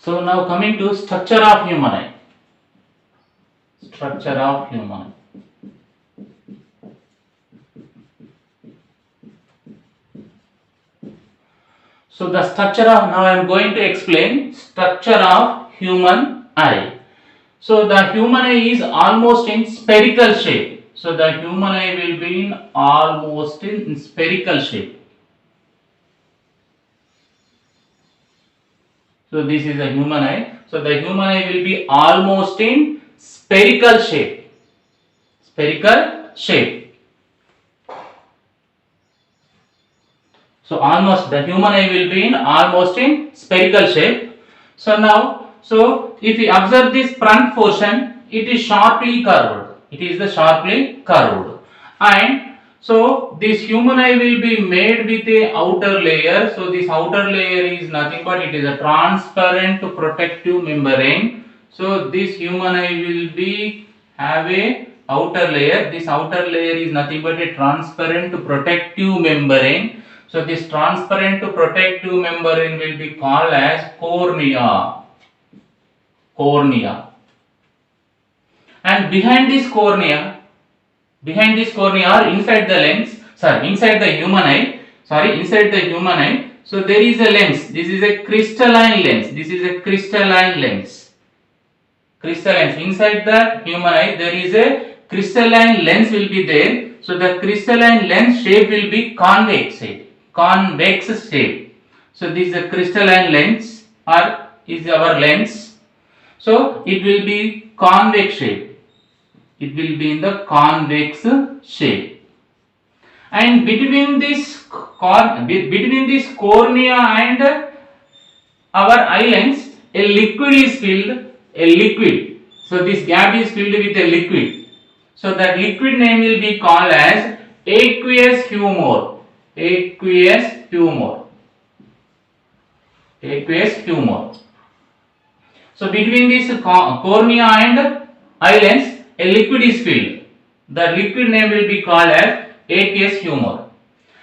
So now coming to structure of human eye. Structure of human eye. So the structure of, now I am going to explain structure of human eye. So the human eye is almost in spherical shape. So the human eye will be in almost in spherical shape. So this is a human eye. So the human eye will be almost in spherical shape. Spherical shape. So almost the human eye will be in almost in spherical shape. So now, so if we observe this front portion, it is sharply curved. It is the sharply curved, and so this human eye will be made with a outer layer. So this outer layer is nothing but it is a transparent protective membrane. So this human eye will be have a outer layer. This outer layer is nothing but a transparent protective membrane. So this transparent protective membrane will be called as cornea. Cornea. And behind this cornea or inside the lens, inside the human eye, so there is a lens. This is a crystalline lens. Crystalline. Inside the human eye, there is a crystalline lens will be there. So the crystalline lens shape will be convex shape. So this is a crystalline lens or is our lens. So it will be convex shape. It will be in the convex shape. And between this cornea and our eye lens, a liquid is filled. So this gap is filled with a liquid. So that liquid name will be called as aqueous humor. So between this cornea and eye lens, a liquid is filled. The liquid name will be called as aqueous humor.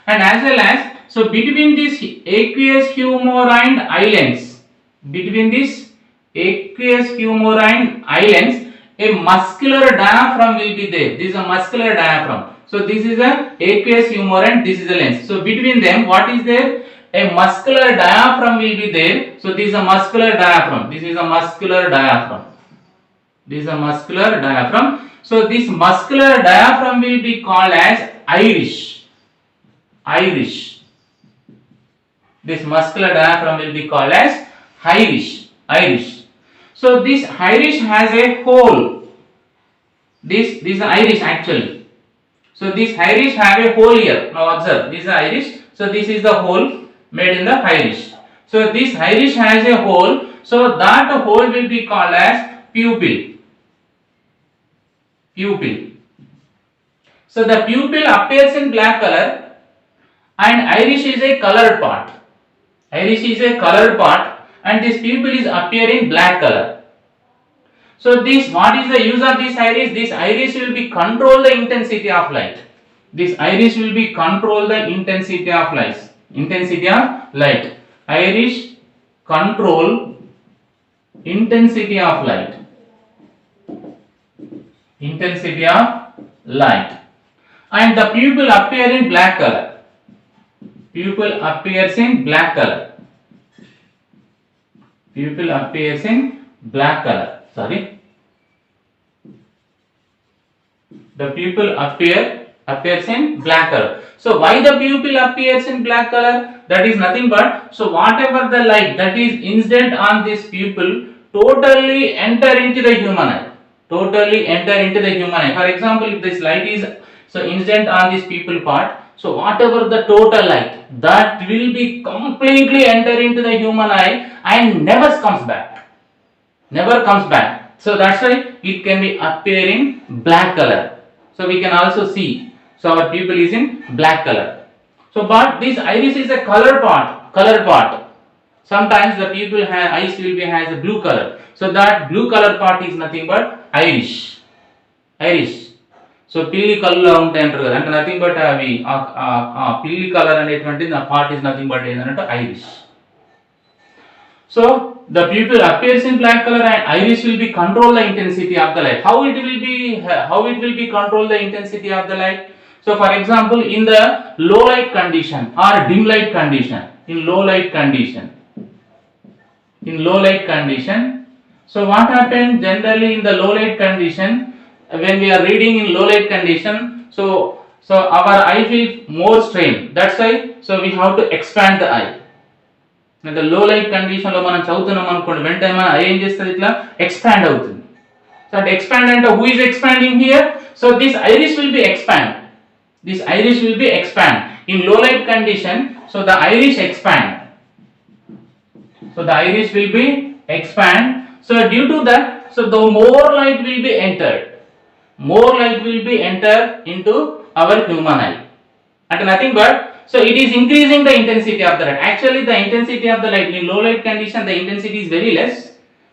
And as well as, so between this aqueous humor and eye lens, a muscular diaphragm will be there. This is a muscular diaphragm. So this is a aqueous humor and this is a lens. So between them, what is there? A muscular diaphragm will be there. So this is a muscular diaphragm. So this muscular diaphragm will be called as iris. This muscular diaphragm will be called as iris. So this iris has a hole. This is iris actually. So this iris have a hole here. Now observe, this is iris. So this is the hole made in the iris. So this iris has a hole. So that hole will be called as pupil. So the pupil appears in black color and iris is a colored part. And this pupil is appearing black color. So this, what is the use of this iris? This iris will be control the intensity of light. Iris control intensity of light. And the pupil appear in black color. The pupil appears in black color. So why the pupil appears in black color? That is nothing but, so whatever the light that is incident on this pupil totally enter into the human eye. For example, if this light is incident on this pupil part, so whatever the total light that will be completely enter into the human eye and never comes back. So that's why it can be appearing black color. So we can also see. So our pupil is in black color. So but this iris is a colored part. Sometimes the pupil eyes will be has a blue color. So that blue color part is nothing but iris. So పిల్లి కళ్ళు ఉంటాయి అంటారు కదా, అంటే nothing but అవి పిల్లి colour అనేటువంటి part is nothing but ఏంటంటే Irish. So the pupil appears in black color and iris will be control the intensity of the light. How it will be control the intensity of the light? So for example, in the low light condition or dim light condition, in low light condition, so what happens generally in the low light condition, when we are reading in low light condition, so our eye feels more strain. That's why so we have to expand the eye. In the low light condition లో మనం చదువుతున్నాం అనుకోండి, వెంటనే మన I ఏం చేస్తుంది, ఇట్లా expand అవుతుంది. సో అంటే ఎక్స్పాండ్ అంటే who is expanding here? So this iris will be expand. This iris will be expand. In low light condition, so the iris expand. So the iris will be expand. So due to that, so the more light will be entered. More light will be entered into our human eye. And nothing but, so it is increasing the intensity of the light. Actually the intensity of the light in low light condition, the intensity is very less.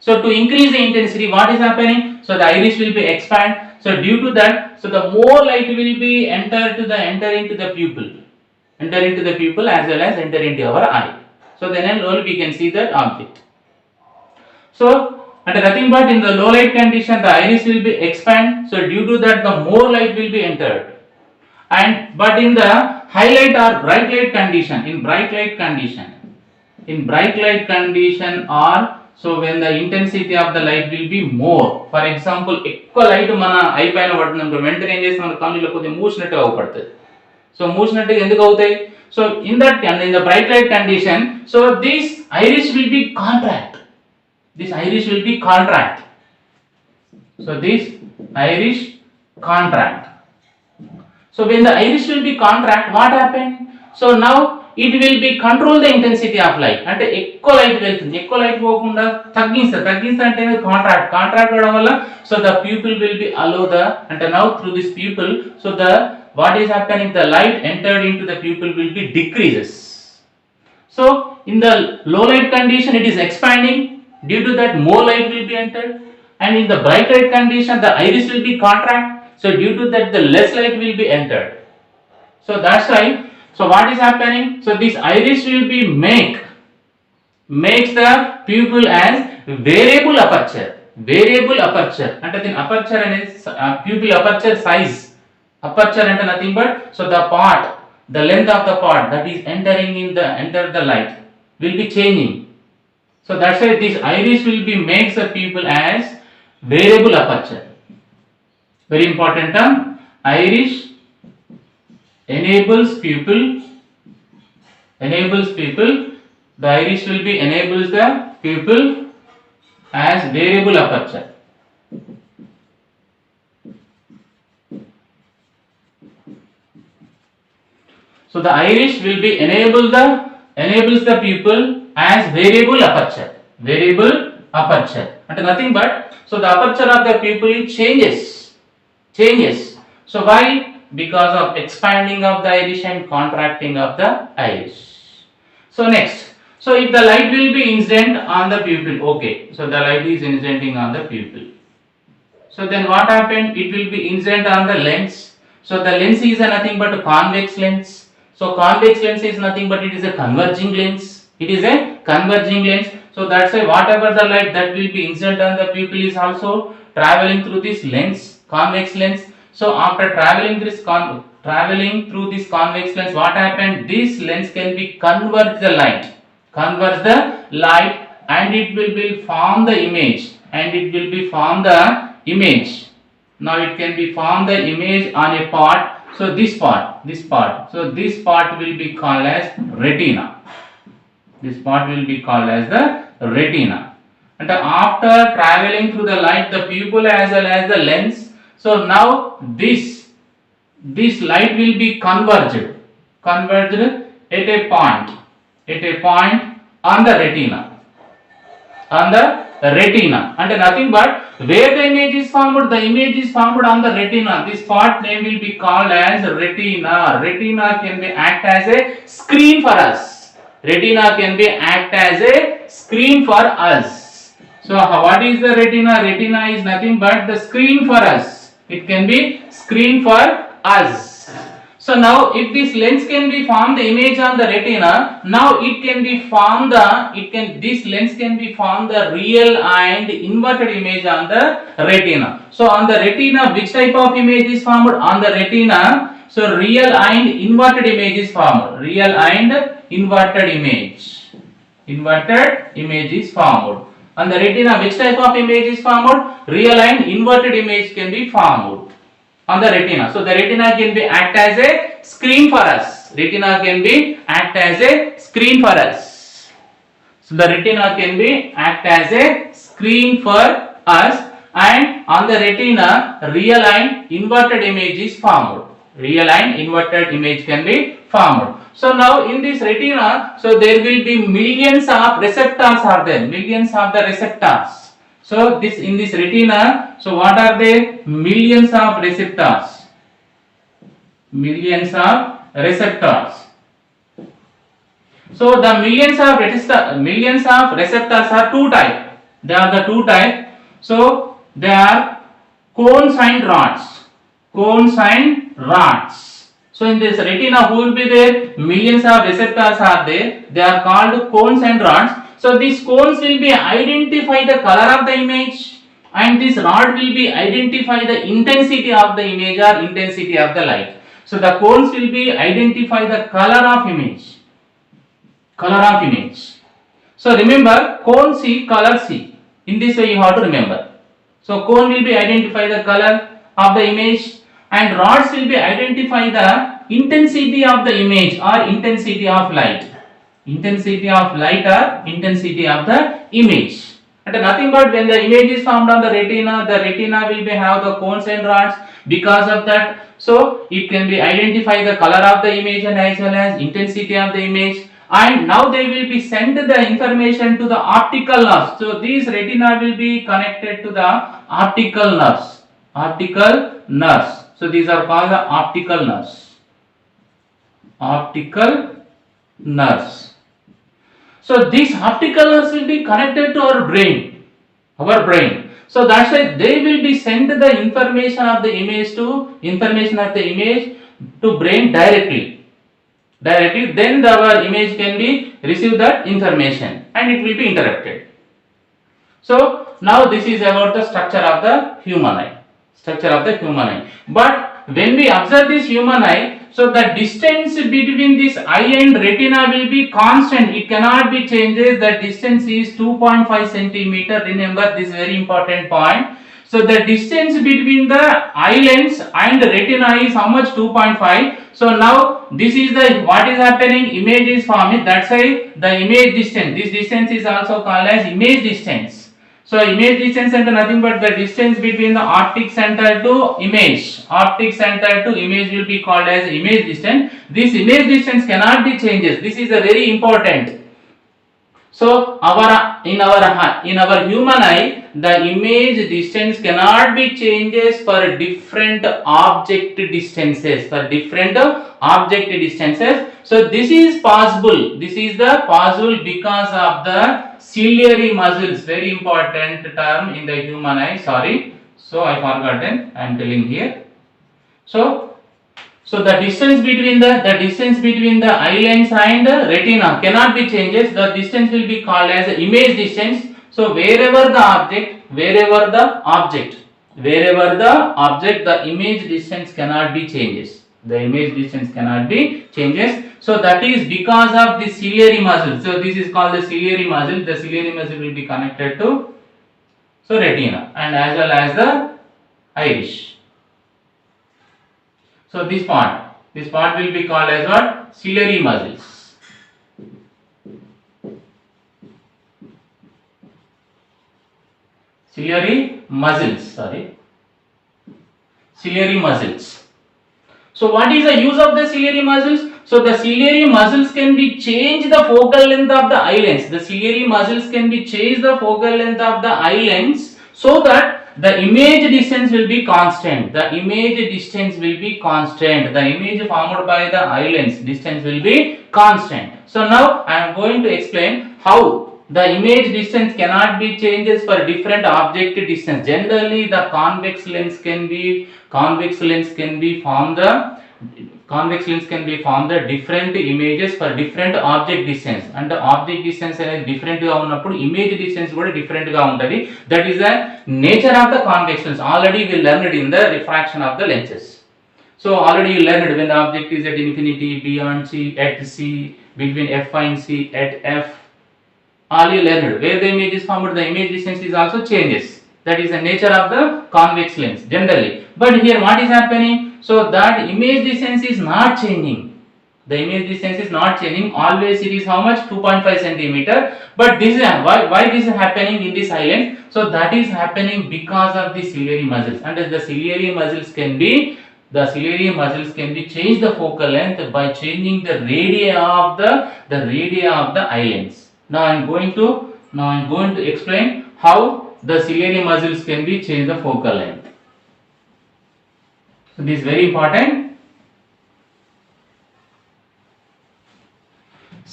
So to increase the intensity, what is happening? So the iris will be expand. So due to that, so the more light will be enter into the pupil as well as enter into our eye. So then only we can see that object. So and nothing but in the low light condition, the iris will be expand. So due to that, the more light will be entered. And but in the highlight or bright light condition, in bright light condition or so when the intensity of the light will be more. For example, ఎక్కువ light మన I పైన పడుతుంది అనుకో, వెంటనే ఏం చేస్తాం, మన కళ్ళలో కొద్దిగా మూసినట్టుగా అవుపడుతుంది. సో మూసినట్టుగా ఎందుకు అవుతాయి? So in the bright light condition, so this iris will be contract. This iris will be contract. So this iris contract. So when the iris will be contract, what happen? So now it will be control the intensity of light. అంటే ఎక్కువ light వెళ్తుంది, ఎక్కువ light పోకుండా తగ్గిస్తా అంటే contract అవడం వల్ల so the pupil will be allow the, అంటే now through this pupil, so the what is happening, the light entered into the pupil will be decreases. So in the low light condition it is expanding, due to that more light will be entered, and in the bright light condition the iris will be contract. So due to that the less light will be entered. So that's why, so what is happening, so this iris will be makes the pupil as variable aperture అంటే దీని aperture అనేది pupil aperture size. Aperture అంటే nothing but so the length of the part that is enter the light will be changing. So that's why this iris will be makes the pupil as variable aperture. Very important term. Iris enables pupil. The iris will be enables the pupil as variable aperture. So the iris will be enables the pupil as variable aperture. And nothing but so the aperture of the pupil changes. So why? Because of expanding of the iris and contracting of the iris. So next, so if the light will be incident on the pupil, okay, so the light is incidenting on the pupil. So then what happened? It will be incident on the lens. So the lens is nothing but a convex lens. So convex lens is nothing but it is a converging lens. So that's why whatever the light that will be incident on the pupil is also traveling through this lens, convex lens. So after traveling through this convex lens, what happened? This lens can be converge the light, and it will be form the image. Now it can be form the image on a part. So this part. So this part will be called as retina. And after traveling through the light, the pupil as well as the lens, so now this light will be converged at a point on the retina. And nothing but where the image is formed on the retina. This part name will be called as retina. Retina can be act as a screen for us. So what is the retina? Retina is nothing but the screen for us. It can be screen for us. So now if this lens can be formed the image on the retina, now it can be formed this lens can be formed the real and inverted image on the retina. So on the retina which type of image is formed on the retina? So real and inverted image is formed. Real and inverted image. Inverted image is formed. On the retina which type of image is formed? Real and inverted image can be formed on the retina. So the retina can be act as a screen for us. Retina can be act as a screen for us. So the retina can be act as a screen for us, and on the retina real and inverted image is formed. Real and inverted image can be formed. So now in this retina, so there will be millions of receptors are there. Millions of the receptors. So this in this retina, so what are they? Millions of receptors. Millions of receptors. So the millions of receptors are two type. They are the two type. So they are cones and rods. Cones and rods. So in this retina, who will be there? Millions of receptors are there. They are called cones and rods. So these cones will be identify the color of the image, and this rod will be identify the intensity of the image or intensity of the light. So the cones will be identify the color of image. Color of image. So remember, cone C, color C. In this way you have to remember. So cone will be identify the color of the image, and rods will be identify the intensity of the image or intensity of light. Intensity of light or intensity of the image. And nothing but when the image is formed on the retina will be have the cones and rods. Because of that, so it can be identify the color of the image and as well as intensity of the image. And now they will be sent the information to the optical nerves. So these retina will be connected to the optical nerves. Optical nerves. So these are called the optical nerves. Optical nerves. So these optical nerves will be connected to our brain. So that's why they will be sent the information of the image to brain directly. Then our image can be receive that information and it will be interrupted. So now this is about the structure of the human eye. But when we observe this human eye, so the distance between this eye and retina will be constant. It cannot be changes. The distance is 2.5 centimeter. Remember this very important point. So the distance between the eye lens and retina is how much? 2.5. So now this is the what is happening? Image is forming. That's why the image distance. This distance is also called as image distance. So image distance is nothing but the distance between the optic center to image. Optic center to image will be called as image distance. This image distance cannot be changes. This is a very important. So in our human eye, the image distance cannot be changes for different object distances. So this is possible. This is the possible because of the ciliary muscles. Very important term in the human eye. Sorry. So I forgotten. I am telling here. So the distance between the eye lens and the retina cannot be changes. The distance will be called as image distance. So wherever the object, the image distance cannot be changes. So that is because of the ciliary muscle. So this is called the ciliary muscle. The ciliary muscle will be connected to retina and as well as the iris. So this part will be called as what? Ciliary muscles. Ciliary muscles. So what is the use of the ciliary muscles? So the ciliary muscles can be change the focal length of the eye lens. The ciliary muscles can be change the focal length of the eye lens so that the image distance will be constant. The image formed by the eye lens distance will be constant. So now I am going to explain how the image distance cannot be changes for different object distance. Generally, the convex lens can be formed. Convex lens can be formed the different images for different object distance, and the object distance అనేది different గా ఉన్నప్పుడు image distance కూడా different గా ఉంటది. That is the nature of the convex lens. Already we learned in the refraction of the lenses. So already you learned when the object is at infinity, beyond C, at C, between F and C, at F. All you learned. Where the image is formed, the image distance is also changes. That is the nature of the convex lens generally. But here what is happening? So that image distance is not changing. The image distance is not changing. Always it is how much? 2.5 centimeter. But this is why this is happening in this eye lens? So that is happening because of the ciliary muscles. And the ciliary muscles can be change the focal length by changing the radii of the eye lens. Now I am going to explain how the ciliary muscles can be change the focal length. So this is very important.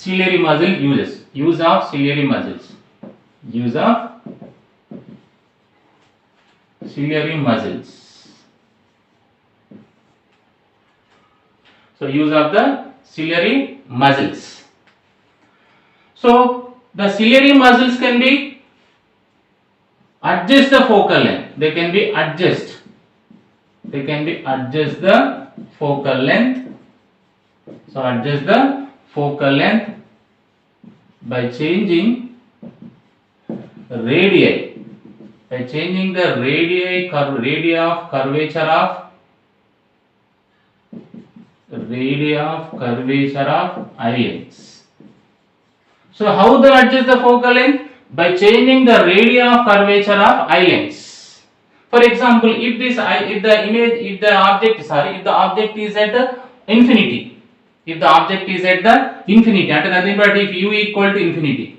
Ciliary muscle use of ciliary muscles. So use of the ciliary muscles. So the ciliary muscles can be adjust the focal length. They can be adjust the focal length. So adjust the focal length by changing radii. By changing the radii of curvature of eye lens. So how they adjust the focal length? By changing the radii of curvature of eye lens. For example, if the object is at infinity, and nothing but if u equal to infinity,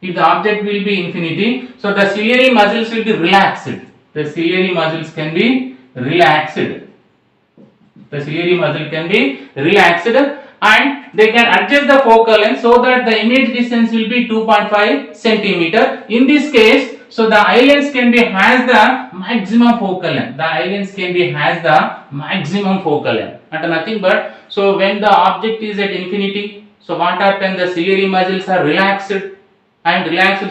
if the object will be infinity, so the ciliary muscles will be relaxed. The ciliary muscles can be relaxed. And they can adjust the focal length so that the image distance will be 2.5 centimeter. In this case, so the eye lens can be has the maximum focal length. And nothing but, so when the object is at infinity, so what happens? The ciliary muscles are relaxed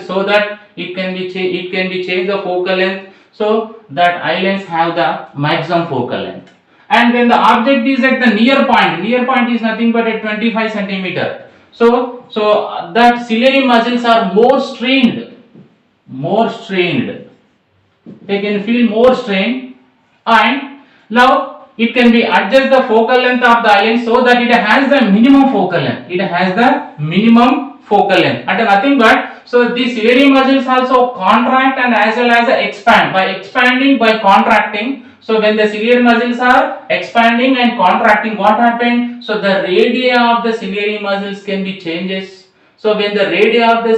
so that it can be changed the focal length, so that eye lens have the maximum focal length. And when the object is at the near point is nothing but at 25 centimeter. So that ciliary muscles are more strained. They can feel more strained, and now it can be adjust the focal length of the eye lens so that it has the minimum focal length. And nothing but, so these ciliary muscles also contract and as well as expand. By contracting. So when the ciliary muscles are expanding and contracting, what happens? So the radii of the ciliary muscles can be changes. So when the radii of the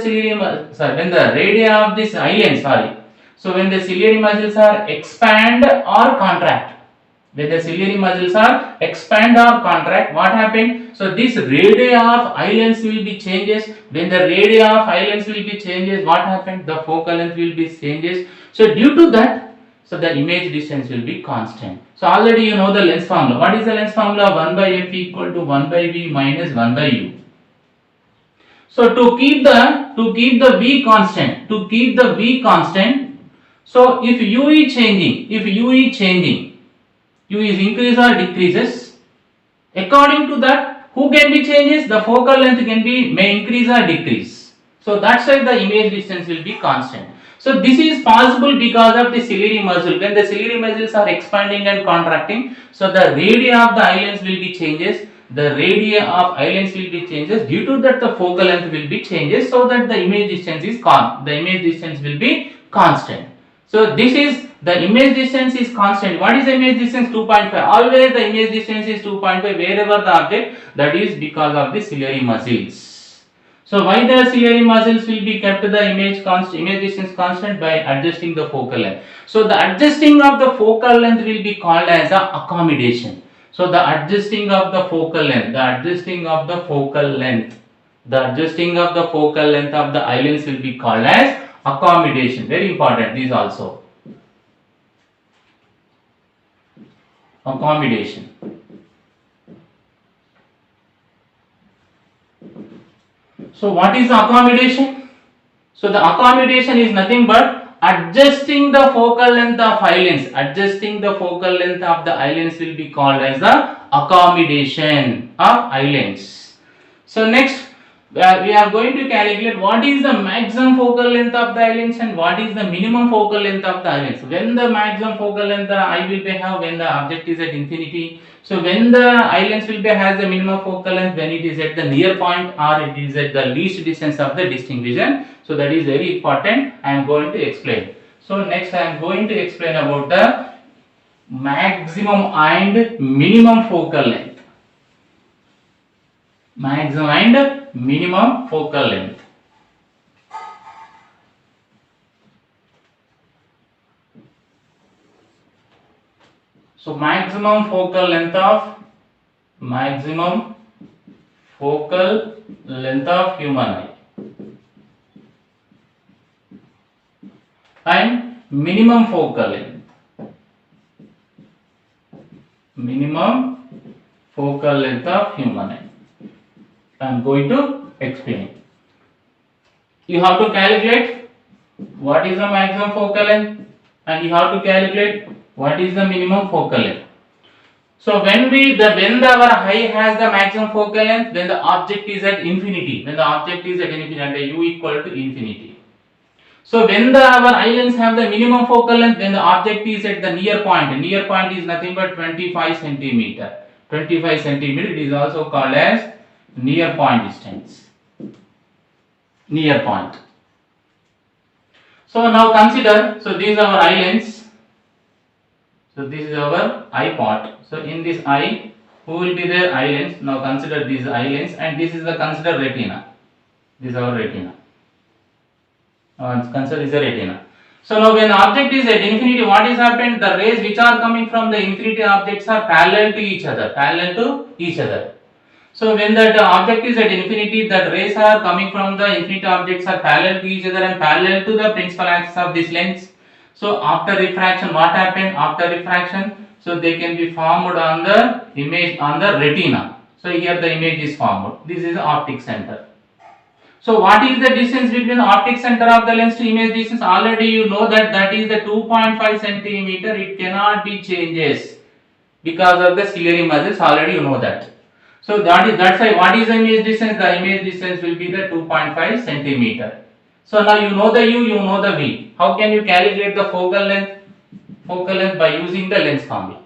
so when the ciliary muscles are expand or contract, what happens? So this radii of eye lens will be changes. When the radii of eye lens will be changes, what happens? The focal length will be changes. So due to that, so the image distance will be constant. So already you know the lens formula. What is the lens formula? 1 by f equal to 1 by v minus 1 by u. So to keep the v constant, so if u is changing, u is increase or decreases, according to that, who can be changes? The focal length may increase or decrease. So that's why the image distance will be constant. So this is possible because of the ciliary muscle. When the ciliary muscles are expanding and contracting, so the radii of the eye lens will be changes. Due to that, the focal length will be changes, so that the image distance will be constant. So this is the image distance is constant. What is the image distance? 2.5. Always the image distance is 2.5 wherever the object. That is because of the ciliary muscles. So why the ciliary muscles will be kept the image distance constant? By adjusting the focal length. So the adjusting of the focal length will be called as a accommodation. So the adjusting of the focal length of the eye lens will be called as accommodation. Very important, these also. Accommodation. So what is the accommodation? So the accommodation is nothing but adjusting the focal length of eye lens. Adjusting the focal length of the eye lens will be called as the accommodation of eye lens. So next we are going to calculate what is the maximum focal length of the eye lens and what is the minimum focal length of the eye lens. When the maximum focal length the eye will be have when the object is at infinity. So when the eye lens will be has the minimum focal length when it is at the near point or it is at the least distance of the distinct vision. So that is very important. I am going to explain. So next I am going to explain about the maximum and minimum focal length. Maximum and minimum focal length. So maximum focal length of human eye and minimum focal length of human eye. I am going to explain. You have to calculate what is the maximum focal length and you have to calculate what is the minimum focal length. So when our eye has the maximum focal length, when the object is at infinity, and u equal to infinity. So when our eye lens have the minimum focal length, when the object is at the near point is nothing but 25 centimeter. 25 centimeter, it is also called as near point distance. Near point. So now consider, so these are our eye lens. So this is our eye part. So in this eye, who will be there? Eye lens. Now consider this eye lens and this is the consider retina. This is our retina. Consider this is a retina. So now when the object is at infinity, what is happened? The rays which are coming from the infinity objects are parallel to each other. So when that object is at infinity, the rays are coming from the infinity objects are parallel to each other and parallel to the principal axis of this lens. So after refraction, what happened? After refraction, so they can be formed on the image on the retina. So here the image is formed. This is the optic center. So what is the distance between the optic center of the lens to image distance? Already you know that is the 2.5 centimeter. It cannot be changes because of the ciliary muscles. Already you know that. So that's why what is the image distance? The image distance will be the 2.5 centimeter. So now you know the u, you know the v. How can you calculate the focal length? Focal length by using the lens formula.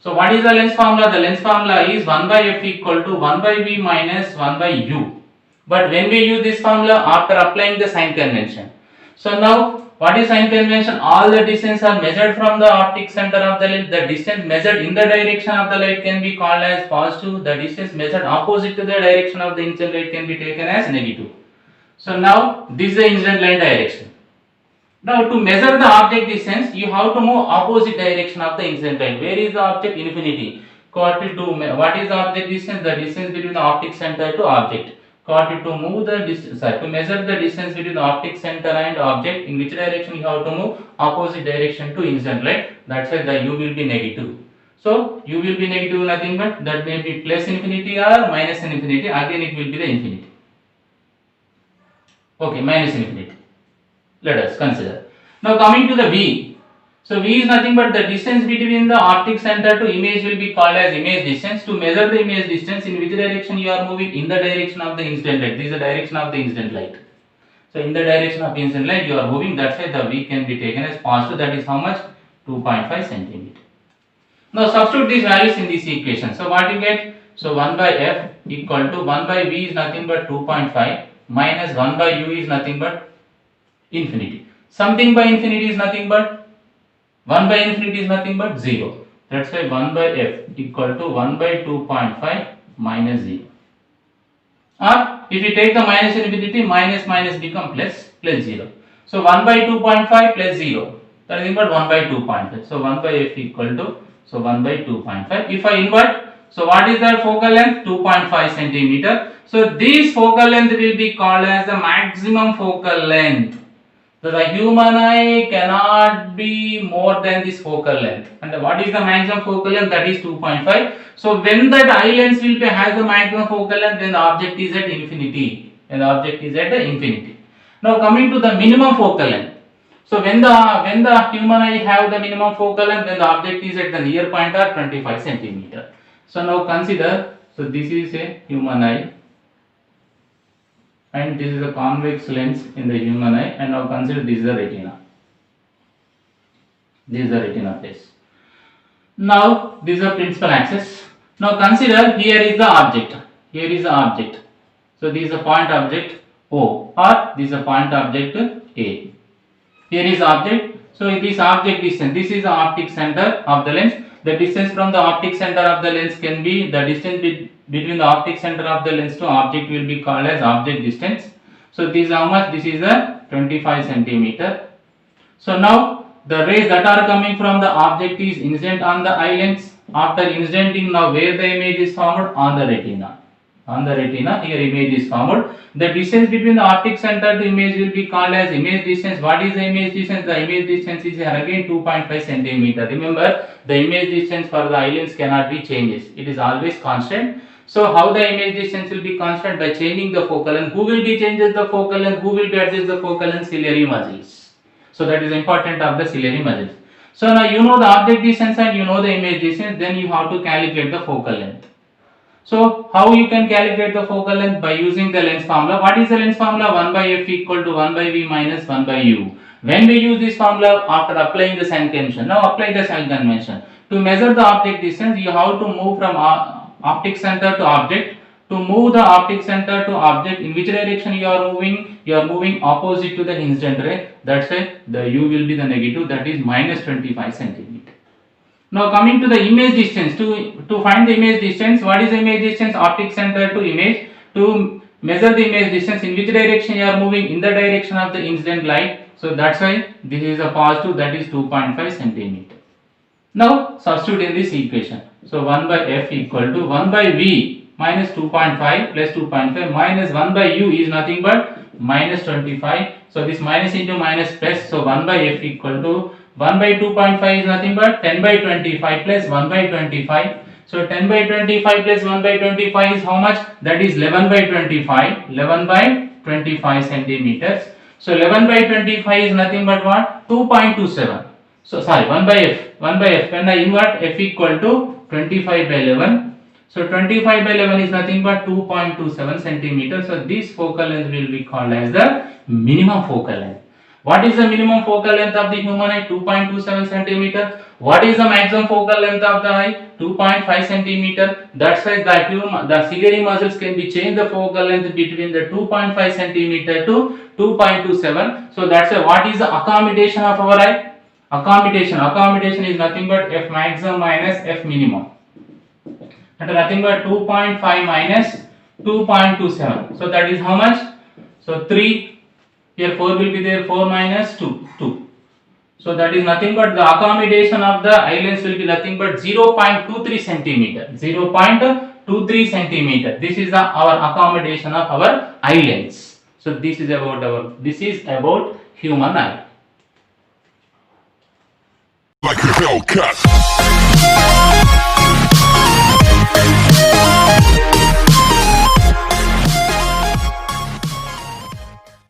So what is the lens formula? The lens formula is 1 by f equal to 1 by v minus 1 by u. But when we use this formula after applying the sign convention. So now what is sign convention? All the distance are measured from the optic center of the lens. The distance measured in the direction of the light can be called as positive. The distance measured opposite to the direction of the incident light can be taken as negative. So now this is the incident light direction. Now to measure the object distance, you have to move opposite direction of the incident light. Where is the object? Infinity. What is the object distance? The distance between the optic center to object. To move the distance, to measure the distance between the optic center and object, in which direction you have to move? Opposite direction to incident light. That's why the u will be negative. So u will be negative nothing but that may be plus infinity or minus infinity. Again it will be the infinity. Okay, minus infinity. Let us consider. Now coming to the v. So v is nothing but the distance between the optic center to image will be called as image distance. To measure the image distance, in which direction you are moving? In the direction of the incident light. This is the direction of the incident light. So in the direction of incident light you are moving. That's why the v can be taken as positive. That is how much? 2.5 centimeter. Now substitute these values in this equation. So what you get? So 1 by f equal to 1 by v is nothing but 2.5 minus 1 by u is nothing but infinity. Something by infinity is nothing but 1 by infinity is nothing but 0. That's why 1 by f equal to 1 by 2.5 minus 0. Or if you take the minus infinity, minus become plus 0. So 1 by 2.5 plus 0. That is equal to 1 by 2.5. So 1 by f equal to 1 by 2.5. If I invert, so what is the focal length? 2.5 centimeter. So this focal length will be called as the maximum focal length. So the human eye cannot be more than this focal length. And what is the maximum focal length? That is 2.5. So when that eye lens will be has the maximum focal length, then the object is at infinity. when the object is at infinity. Now coming to the minimum focal length. So when the human eye have the minimum focal length, then the object is at the near point or 25 centimeter. So now consider, so this is a human eye and this is a convex lens in the human eye, and now consider this is the retina. This is the retina face. Now this is the principal axis. Now consider here is the object. Here is the object. So this is a point object O, or this is a point object A. Here is object. So this object distance. This is the optic center of the lens. The distance from the optic center of the lens can be the distance between the optic center of the lens to object will be called as object distance. So this is how much? This is the 25 centimeter. So now the rays that are coming from the object is incident on the eye lens. After incidenting, now where the image is formed? On the retina. On the retina, here image is formed. The distance between the optic center to image will be called as image distance. What is the image distance? The image distance is here again 2.5 centimeter. Remember, the image distance for the eye lens cannot be changed. It is always constant. So how the image distance will be constant? By changing the focal length. Who will be changes the focal length? Who will be adjust the focal length? Ciliary muscles. So that is important of the ciliary muscles. So now you know the object distance and you know the image distance. Then you have to calculate the focal length. So how you can calculate the focal length? By using the lens formula. What is the lens formula? 1 by f equal to 1 by v minus 1 by u. When we use this formula after applying the sign convention. Now apply the sign convention. To measure the object distance, you have to move from optic center to object. To move the optic center to object, in which direction you are moving? You are moving opposite to the incident ray. That's why the u will be the negative, that is minus 25 centimeter. Now coming to the image distance, to find the image distance, what is the image distance? Optic center to image. To measure the image distance, in which direction you are moving? In the direction of the incident light. So that's why this is a positive, that is 2.5 centimeter. Now substitute in this equation. So 1 by f equal to 1 by v minus 2.5 plus 2.5 minus 1 by u is nothing but minus 25. So this minus into minus plus. So 1 by f equal to 1 by 2.5 is nothing but 10 by 25 plus 1 by 25. So 10 by 25 plus 1 by 25 is how much? That is 11 by 25. 11 by 25 centimeters. So 11 by 25 is nothing but what? 2.27. So sorry, 1 by f. 1 by f. When I invert f equal to 25 by 11. So 25 by 11 is nothing but 2.27 centimeters. So this focal length will be called as the minimum focal length. What is the minimum focal length of the human eye? 2.27 centimeter. What is the maximum focal length of the eye? 2.5 centimeter. That's why the ciliary muscles can be changed the focal length between the 2.5 centimeter to 2.27. So that's why what is the accommodation of our eye? Accommodation is nothing but f maximum minus f minimum. And nothing but 2.5 minus 2.27. So that is how much? So 3. Here 4 will be there, 4 minus 2, 2. So that is nothing but the accommodation of the eye lens will be nothing but 0.23 centimeter. 0.23 centimeter. This is our accommodation of our eye lens. So this is about human eye. Like a Hellcat.